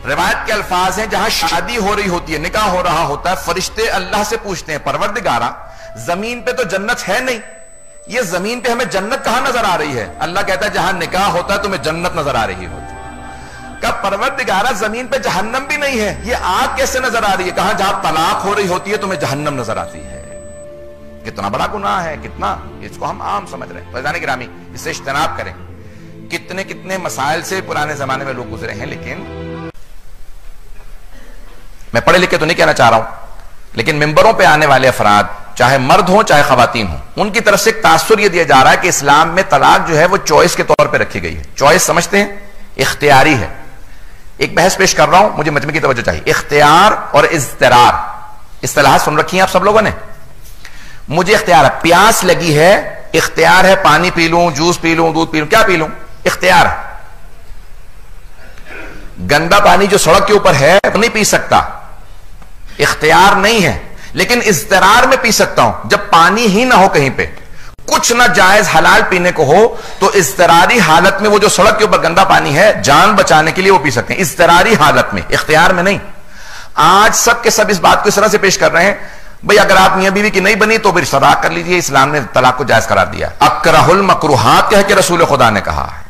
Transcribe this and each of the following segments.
روایت کے الفاظ ہیں جہاں شادی ہو رہی ہوتی ہے، نکاح ہو رہا ہوتا ہے، فرشتے اللہ سے پوچھتے ہیں پروردگارا زمین پہ تو جنت ہے نہیں، یہ زمین پہ ہمیں جنت کہاں نظر آ رہی ہے؟ اللہ کہتا ہے جہاں نکاح ہوتا ہے تمہیں جنت نظر آ رہی ہوتی ہے۔ کہ پروردگارا زمین پہ جہنم بھی نہیں ہے، یہ آگ کیسے نظر آ رہی ہے؟ کہاں جہاں طلاق ہو رہی ہوتی ہے تمہیں جہنم نظر آتی ہے۔ کتنا بڑا گناہ ہے، کتنا، اس کو ہم عام سمجھ رہے ہیں۔ فیضان گرامی، اس سے اجتناب کریں۔ کتنے کتنے مسائل سے پرانے زمانے میں لوگ گزرے ہیں، لیکن میں پڑھے لکھے تو نہیں کہنا چاہ رہا ہوں، لیکن ممبروں پہ آنے والے افراد چاہے مرد ہوں چاہے خواتین ہوں، ان کی طرف سے ایک تاثر یہ دیا جا رہا ہے کہ اسلام میں طلاق جو ہے وہ چوائس کے طور پہ رکھی گئی ہے۔ چوائس سمجھتے ہیں؟ اختیاری ہے۔ ایک بحث پیش کر رہا ہوں، مجھے مجمع کی توجہ چاہیے۔ اختیار اور اضطرار، اصطلاحات سن رکھی ہیں آپ سب لوگوں نے؟ مجھے اختیار ہے، پیاس لگی ہے، اختیار ہے پانی پی لوں، جوس پی لوں، دودھ پی لوں، کیا پی لوں؟ اختیار ہے۔ گندا پانی جو سڑک کے اوپر ہے وہ نہیں پی سکتا، اختیار نہیں ہے، لیکن اضطرار میں پی سکتا ہوں۔ جب پانی ہی نہ ہو کہیں پہ، کچھ نہ جائز حلال پینے کو ہو، تو اضطراری حالت میں وہ جو سڑک کے اوپر گندا پانی ہے جان بچانے کے لیے وہ پی سکتے ہیں، اضطراری حالت میں، اختیار میں نہیں۔ آج سب کے سب اس بات کو اس طرح سے پیش کر رہے ہیں، بھئی اگر آپ میاں بیوی کی نہیں بنی تو پھر طلاق کر لیجئے، اسلام نے طلاق کو جائز قرار دیا۔ اکرہ المکروہات کہہ کے رسول خدا نے کہا ہے،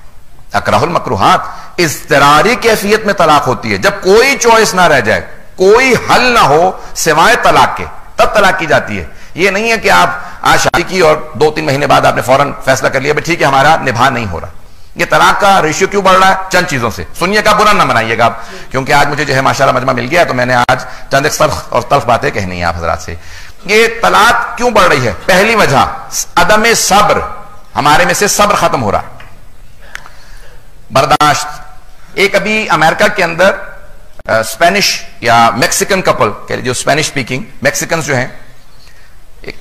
اکرہ المکروہات، اضطراری کیفیت میں طلاق ہوتی ہے، جب کوئی چوائس نہ رہ جائے، کوئی حل نہ ہو سوائے طلاق کے، تب طلاق کی جاتی ہے۔ یہ نہیں ہے کہ آپ آج شادی کی اور 2-3 مہینے بعد آپ نے فوراً فیصلہ کر لیا بھئی ٹھیک ہے ہمارا نبھا نہیں ہو رہا۔ یہ طلاق کا ریشیو کیوں بڑھ رہا ہے؟ چند چیزوں سے۔ سنیے گا، برا نہ منائیے گا آپ، کیونکہ آج مجھے جو ہے ماشاءاللہ مجمع مل گیا ہے تو میں نے آج چند ایک سرخ اور تلخ باتیں کہنی ہیں آپ حضرات سے۔ یہ طلاق کیوں بڑھ رہی ہے؟ پہلی وجہ عدم صبر، ہمارے میں سے صبر ختم ہو رہا ہے، برداشت۔ ایک ابھی امریکہ کے اندر اسپینش یا میکسیکن کپل، جو اسپینش سپیکنگ میکسیکنز جو ہیں، ایک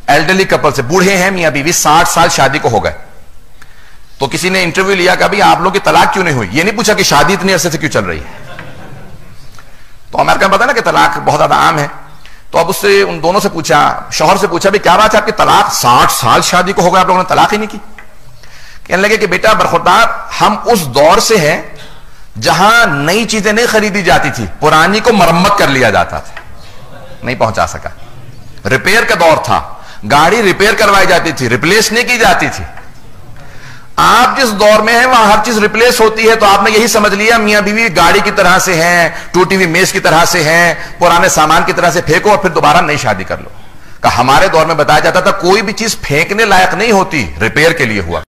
ایلڈرلی کپل سے، بوڑھے ہیں میاں بیوی، 60 سال شادی کو ہو گئے، تو کسی نے انٹرویو لیا کہ ابھی آپ لوگ کی طلاق کیوں نہیں ہوئی؟ یہ نہیں پوچھا کہ شادی اتنی عرصے سے کیوں چل رہی ہے۔ تو امریکہ میں پتا نا کہ طلاق بہت زیادہ عام ہے، تو اب اس سے ان دونوں سے پوچھا، شوہر سے پوچھا بھی کیا بات ہے آپ کی طلاق 60 سال شادی کو ہو گیا آپ لوگوں نے طلاق ہی نہیں کی؟ کہنے لگے کہ بیٹا برخوردار، ہم اس دور سے ہیں جہاں نئی چیزیں نہیں خریدی جاتی تھی، پرانی کو مرمت کر لیا جاتا تھا، نہیں پہنچا سکا۔ ریپیئر کا دور تھا، گاڑی ریپیئر کروائی جاتی تھی، ریپلیس نہیں کی جاتی تھی۔ آپ جس دور میں ہیں وہاں ہر چیز ریپلیس ہوتی ہے، تو آپ نے یہی سمجھ لیا میاں بیوی گاڑی کی طرح سے ہیں، ٹوٹی ہوئی میز کی طرح سے ہیں، پرانے سامان کی طرح سے پھینکو اور پھر دوبارہ نئی شادی کر لو۔ کہ ہمارے دور میں بتایا جاتا تھا کوئی بھی چیز پھینکنے لائق نہیں ہوتی، ریپیئر کے لیے ہوا۔